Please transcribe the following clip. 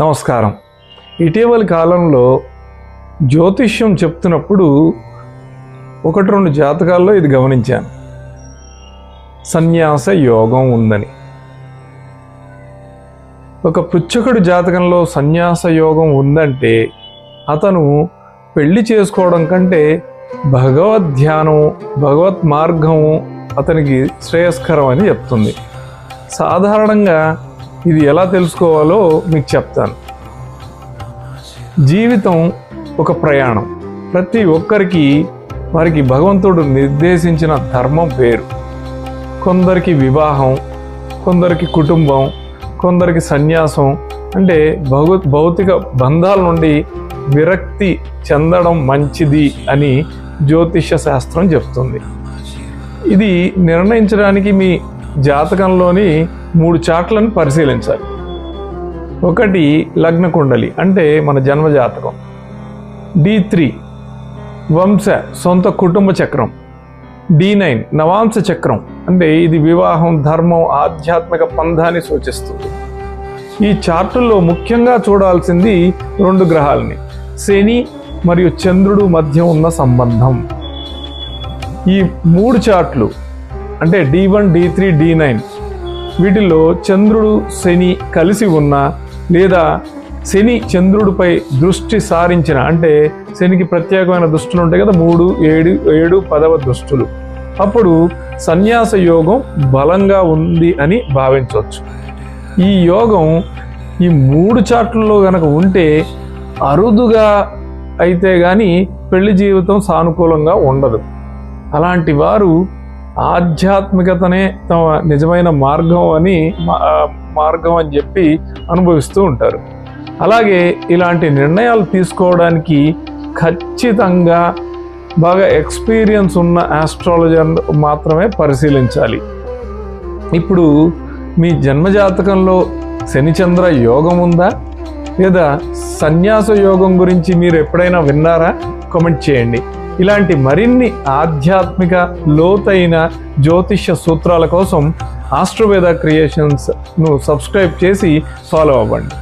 నమస్కారం. ఇటీవలి కాలంలో జ్యోతిష్యం చెప్తున్నప్పుడు ఒకటి రెండు జాతకాల్లో ఇది గమనించాను. సన్యాస యోగం ఉందని. ఒక పుచ్చకుడి జాతకంలో సన్యాస యోగం ఉందంటే అతను పెళ్లి చేసుకోవడం కంటే భగవద్ ధ్యానం, భగవత్ మార్గము అతనికి శ్రేయస్కరం అని చెప్తుంది. సాధారణంగా ఇది ఎలా తెలుసుకోవాలో మీకు చెప్తాను. జీవితం ఒక ప్రయాణం. ప్రతి ఒక్కరికి వారికి భగవంతుడు నిర్దేశించిన ధర్మం వేరు. కొందరికి వివాహం, కొందరికి కుటుంబం, కొందరికి సన్యాసం, అంటే భౌతిక బంధాల నుండి విరక్తి చెందడం మంచిది అని జ్యోతిష్య శాస్త్రం చెప్తుంది. ఇది నిర్ణయించడానికి మీ జాతకంలోని 3 చార్ట్లను పరిశీలించాలి. ఒకటి లగ్న కుండలి, అంటే మన జన్మ జాతకం. D3 వంశ సొంత కుటుంబ చక్రం. D9 నవాంశ చక్రం, అంటే ఇది వివాహం, ధర్మం, ఆధ్యాత్మిక పంథాన్ని సూచిస్తుంది. ఈ చార్టుల్లో ముఖ్యంగా చూడాల్సింది 2 గ్రహాలని, శని మరియు చంద్రుడు మధ్య ఉన్న సంబంధం. ఈ 3 చార్ట్లు అంటే D1, D3, D9 వీటిల్లో చంద్రుడు శని కలిసి ఉన్నా, లేదా శని చంద్రుడిపై దృష్టి సారించిన, అంటే శనికి ప్రత్యేకమైన దృష్టులు ఉంటాయి కదా, 3, 7, 10వ దృష్టులు, అప్పుడు సన్యాస యోగం బలంగా ఉంది అని భావించవచ్చు. ఈ యోగం ఈ 3 చార్ట్లలో గనక ఉంటే అరుదుగా అయితే కానీ పెళ్లి జీవితం సానుకూలంగా ఉండదు. అలాంటి వారు ఆధ్యాత్మికతనే తమ నిజమైన మార్గం అని చెప్పి అనుభవిస్తూ ఉంటారు. అలాగే ఇలాంటి నిర్ణయాలు తీసుకోవడానికి ఖచ్చితంగా బాగా ఎక్స్పీరియన్స్ ఉన్న ఆస్ట్రాలజర్ మాత్రమే పరిశీలించాలి. ఇప్పుడు మీ జన్మజాతకంలో శనిచంద్ర యోగం ఉందా, లేదా సన్యాస యోగం గురించి మీరు ఎప్పుడైనా విన్నారా? కామెంట్ చేయండి. ఇలాంటి మరిన్ని ఆధ్యాత్మిక లోతైన జ్యోతిష్య సూత్రాల కోసం ఆస్ట్రోవేద క్రియేషన్స్ను సబ్స్క్రైబ్ చేసి ఫాలో అవ్వండి.